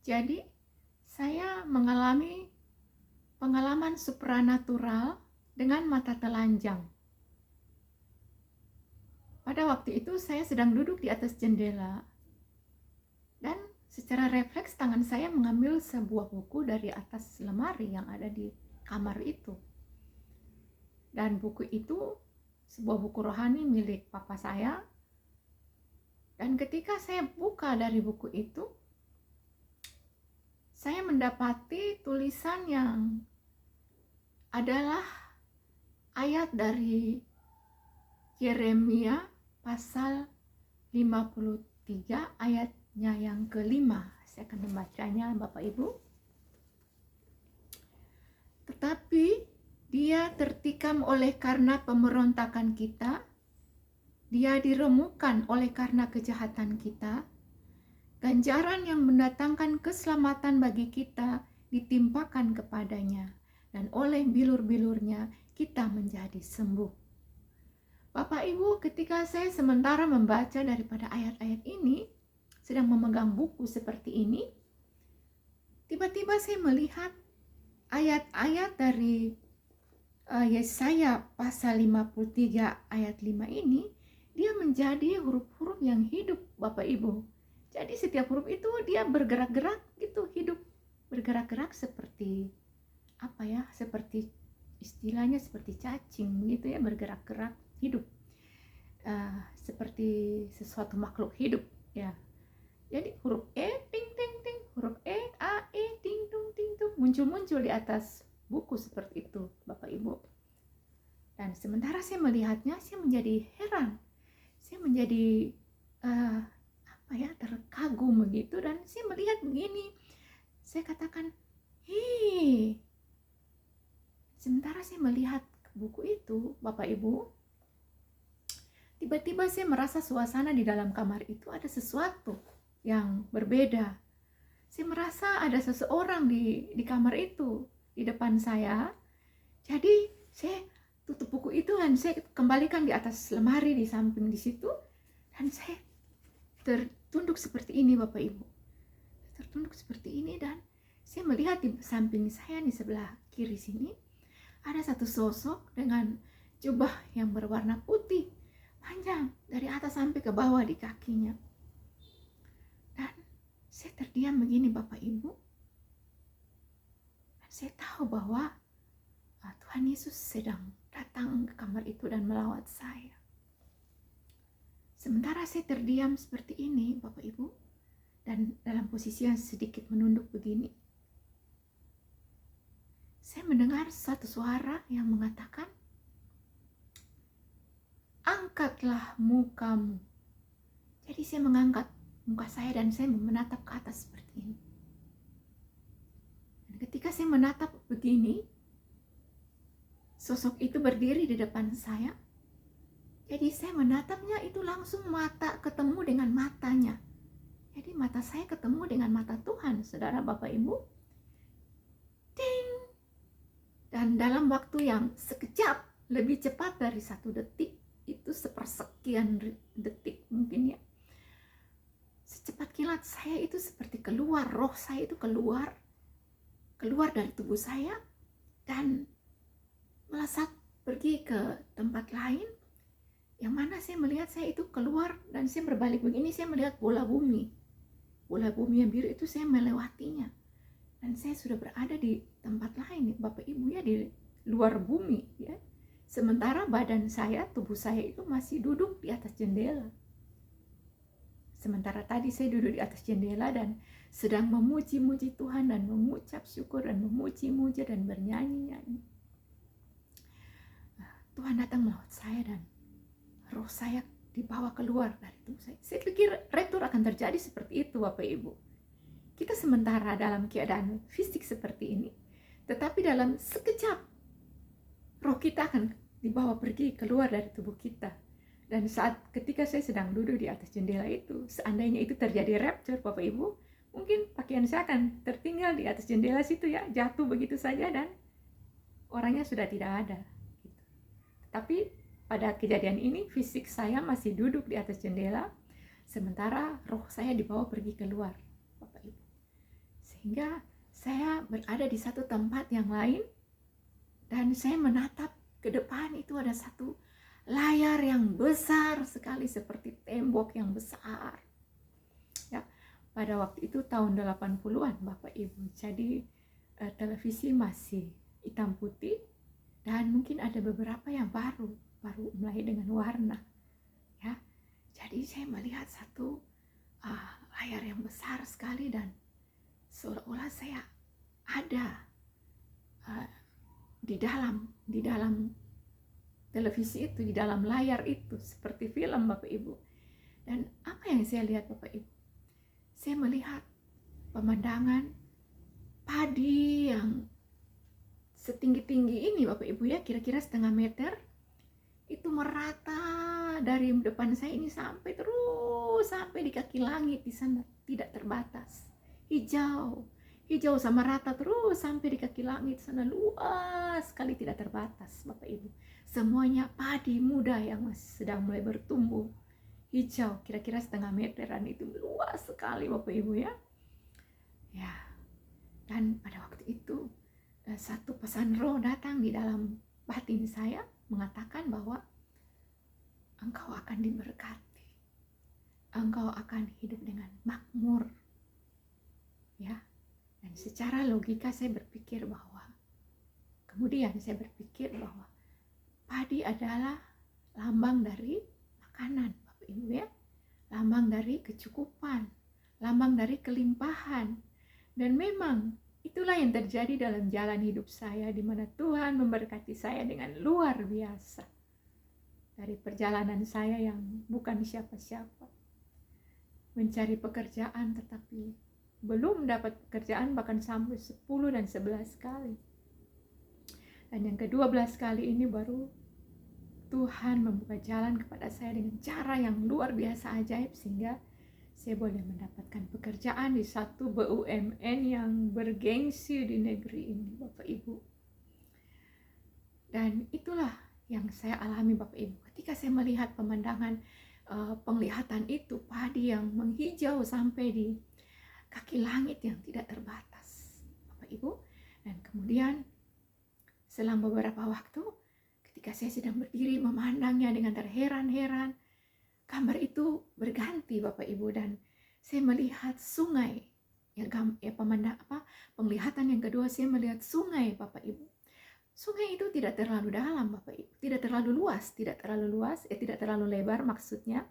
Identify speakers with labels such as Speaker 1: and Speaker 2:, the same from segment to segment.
Speaker 1: Jadi saya mengalami pengalaman supranatural dengan mata telanjang. Pada waktu itu saya sedang duduk di atas jendela dan secara refleks tangan saya mengambil sebuah buku dari atas lemari yang ada di kamar itu. Dan buku itu sebuah buku rohani milik papa saya. Dan ketika saya buka dari buku itu, saya mendapati tulisan yang adalah ayat dari Yeremia pasal 53 ayatnya yang kelima. Saya akan membacanya Bapak Ibu. Tetapi dia tertikam oleh karena pemberontakan kita, dia diremukkan oleh karena kejahatan kita, ganjaran yang mendatangkan keselamatan bagi kita ditimpakan kepadanya, dan oleh bilur-bilurnya kita menjadi sembuh. Bapak Ibu, ketika saya sementara membaca daripada ayat-ayat ini, sedang memegang buku seperti ini, tiba-tiba saya melihat ayat-ayat dari Yesaya pasal 53 ayat 5 ini, dia menjadi huruf-huruf yang hidup Bapak Ibu. Jadi setiap huruf itu dia bergerak-gerak gitu, hidup, bergerak-gerak seperti apa ya, seperti istilahnya seperti cacing gitu ya, bergerak-gerak hidup, seperti sesuatu makhluk hidup ya. Jadi huruf E ting ting ting, huruf E A E ting tung ting tung, muncul di atas buku seperti itu Bapak Ibu. Dan sementara saya melihatnya, saya menjadi heran, saya menjadi terkagum begitu, dan saya melihat begini, saya katakan, sementara saya melihat buku itu Bapak Ibu, tiba-tiba saya merasa suasana di dalam kamar itu ada sesuatu yang berbeda. Saya merasa ada seseorang di kamar itu, di depan saya. Jadi saya tutup buku itu dan saya kembalikan di atas lemari di samping di situ, dan saya tertunduk seperti ini Bapak Ibu. Tertunduk seperti ini, dan saya melihat di samping saya di sebelah kiri sini ada satu sosok dengan jubah yang berwarna putih panjang dari atas sampai ke bawah di kakinya. Dan saya terdiam begini Bapak Ibu. Dan saya tahu bahwa Tuhan Yesus sedang datang ke kamar itu dan melawat saya. Sementara saya terdiam seperti ini Bapak Ibu, dan dalam posisi yang sedikit menunduk begini, saya mendengar satu suara yang mengatakan, angkatlah mukamu. Jadi saya mengangkat muka saya dan saya menatap ke atas seperti ini. Dan ketika saya menatap begini, sosok itu berdiri di depan saya. Jadi saya menatapnya itu langsung mata ketemu dengan matanya. Jadi mata saya ketemu dengan mata Tuhan, saudara Bapak Ibu. Ding! Dan dalam waktu yang sekejap, lebih cepat dari 1 detik, itu sepersekian detik mungkin ya, secepat kilat saya itu seperti keluar, roh saya itu keluar dari tubuh saya dan melesat pergi ke tempat lain, yang mana saya melihat saya itu keluar dan saya berbalik begini, saya melihat bola bumi yang biru itu, saya melewatinya dan saya sudah berada di tempat lain Bapak Ibu ya, di luar bumi ya. Sementara badan saya, tubuh saya itu masih duduk di atas jendela. Sementara tadi saya duduk di atas jendela dan sedang memuji-muji Tuhan dan mengucap syukur dan memuji-muji dan bernyanyi-nyanyi. Tuhan datang melawat saya dan roh saya dibawa keluar dari tubuh saya. Saya pikir raptur akan terjadi seperti itu Bapak Ibu. Kita sementara dalam keadaan fisik seperti ini, tetapi dalam sekejap roh kita akan dibawa pergi keluar dari tubuh kita. Dan ketika saya sedang duduk di atas jendela itu, seandainya itu terjadi rapture Bapak Ibu, mungkin pakaian saya akan tertinggal di atas jendela situ ya, jatuh begitu saja dan orangnya sudah tidak ada gitu. Tapi pada kejadian ini fisik saya masih duduk di atas jendela, sementara roh saya dibawa pergi keluar Bapak Ibu. Sehingga saya berada di satu tempat yang lain dan saya menatap ke depan, itu ada satu layar yang besar sekali seperti tembok yang besar. Ya, pada waktu itu tahun 80-an Bapak Ibu. Jadi televisi masih hitam putih dan mungkin ada beberapa yang baru mulai dengan warna. Ya. Jadi saya melihat satu layar yang besar sekali dan seolah-olah saya ada di dalam televisi itu, di dalam layar itu, seperti film Bapak Ibu. Dan apa yang saya lihat Bapak Ibu? Saya melihat pemandangan padi yang setinggi-tinggi ini Bapak Ibu ya, kira-kira setengah meter, itu merata dari depan saya ini sampai di kaki langit di sana, tidak terbatas. Hijau sama rata terus sampai di kaki langit sana, luas sekali, tidak terbatas Bapak Ibu. Semuanya padi muda yang masih sedang mulai bertumbuh, hijau, kira-kira setengah meteran, itu luas sekali Bapak Ibu ya. Ya, dan pada waktu itu satu pesan roh datang di dalam batin saya, mengatakan bahwa engkau akan diberkati, engkau akan hidup dengan makmur. Ya, dan secara logika saya berpikir bahwa, padi adalah lambang dari makanan Bapak Ibu ya, lambang dari kecukupan, lambang dari kelimpahan. Dan memang itulah yang terjadi dalam jalan hidup saya, di mana Tuhan memberkati saya dengan luar biasa. Dari perjalanan saya yang bukan siapa-siapa, mencari pekerjaan tetapi belum dapat pekerjaan, bahkan sampai 10 dan 11 kali. Dan yang ke-12 kali ini baru Tuhan membuka jalan kepada saya dengan cara yang luar biasa ajaib, sehingga saya boleh mendapatkan pekerjaan di satu BUMN yang bergengsi di negeri ini Bapak Ibu. Dan itulah yang saya alami Bapak Ibu ketika saya melihat pemandangan penglihatan itu, padi yang menghijau sampai di kaki langit yang tidak terbatas Bapak Ibu. Dan kemudian selang beberapa waktu, ketika saya sedang berdiri memandangnya dengan terheran-heran, gambar itu berganti Bapak Ibu, dan saya melihat sungai. Penglihatan yang kedua, saya melihat sungai Bapak Ibu. Sungai itu tidak terlalu dalam Bapak Ibu, tidak terlalu luas, tidak terlalu lebar maksudnya.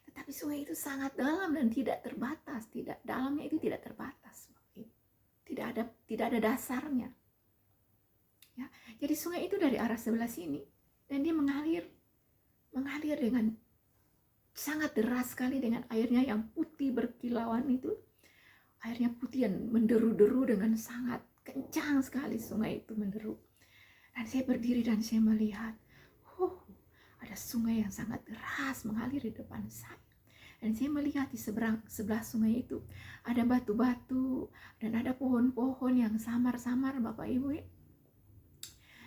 Speaker 1: Tetapi sungai itu sangat dalam dan tidak terbatas, dalamnya itu tidak terbatas Bapak Ibu. Tidak ada dasarnya. Ya, jadi sungai itu dari arah sebelah sini dan dia mengalir dengan sangat deras sekali, dengan airnya yang putih berkilauan itu. Airnya putih dan menderu-deru dengan sangat kencang sekali, sungai itu menderu. Dan saya berdiri dan saya melihat, ada sungai yang sangat deras mengalir di depan saya. Dan saya melihat di sebelah sungai itu ada batu-batu dan ada pohon-pohon yang samar-samar Bapak Ibu ya.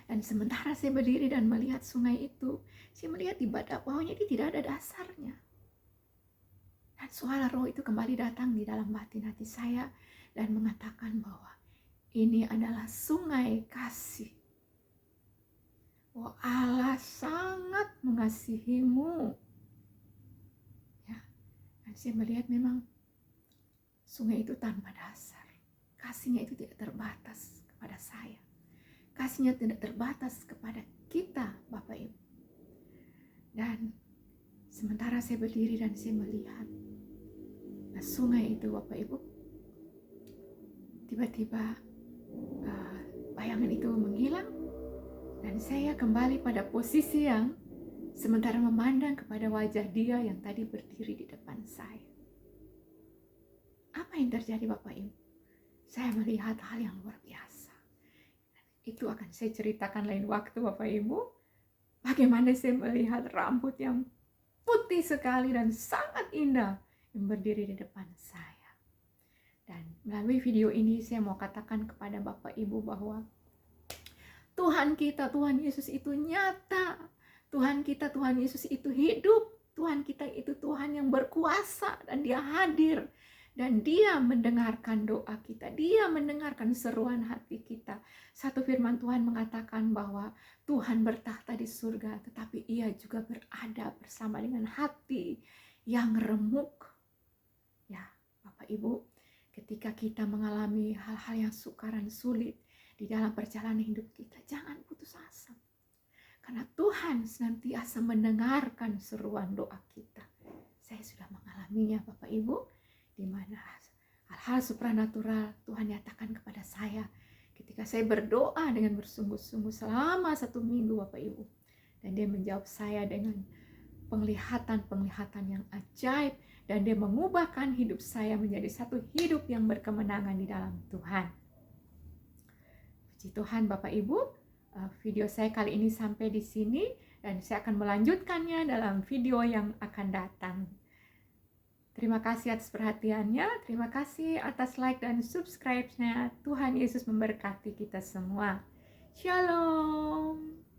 Speaker 1: Dan sementara saya berdiri dan melihat sungai itu, saya melihat di badak pohonnya itu tidak ada dasarnya. Dan suara roh itu kembali datang di dalam batin hati saya dan mengatakan bahwa ini adalah sungai kasih. Oh, Allah sangat mengasihimu. Ya, dan saya melihat memang sungai itu tanpa dasar. Kasihnya itu tidak terbatas kepada saya. Kasihnya tidak terbatas kepada kita Bapak Ibu. Dan sementara saya berdiri dan saya melihat sungai itu Bapak Ibu, tiba-tiba bayangan itu menghilang dan saya kembali pada posisi yang sementara memandang kepada wajah dia yang tadi berdiri di depan saya. Apa yang terjadi Bapak Ibu? Saya melihat hal yang luar biasa. Itu akan saya ceritakan lain waktu Bapak Ibu. Bagaimana saya melihat rambut yang putih sekali dan sangat indah yang berdiri di depan saya. Dan melalui video ini saya mau katakan kepada Bapak Ibu bahwa Tuhan kita, Tuhan Yesus itu nyata. Tuhan kita, Tuhan Yesus itu hidup. Tuhan kita itu Tuhan yang berkuasa dan dia hadir dan Dia mendengarkan doa kita. Dia mendengarkan seruan hati kita. Satu firman Tuhan mengatakan bahwa Tuhan bertahta di surga, tetapi Ia juga berada bersama dengan hati yang remuk. Ya, Bapak Ibu, ketika kita mengalami hal-hal yang sukaran sulit di dalam perjalanan hidup kita, jangan putus asa. Karena Tuhan senantiasa mendengarkan seruan doa kita. Saya sudah mengalaminya, Bapak Ibu, di mana hal-hal supranatural Tuhan nyatakan kepada saya ketika saya berdoa dengan bersungguh-sungguh selama 1 minggu, Bapak Ibu. Dan Dia menjawab saya dengan penglihatan-penglihatan yang ajaib, dan Dia mengubahkan hidup saya menjadi satu hidup yang berkemenangan di dalam Tuhan. Puji Tuhan, Bapak Ibu, video saya kali ini sampai di sini, dan saya akan melanjutkannya dalam video yang akan datang. Terima kasih atas perhatiannya, terima kasih atas like dan subscribe-nya. Tuhan Yesus memberkati kita semua. Shalom.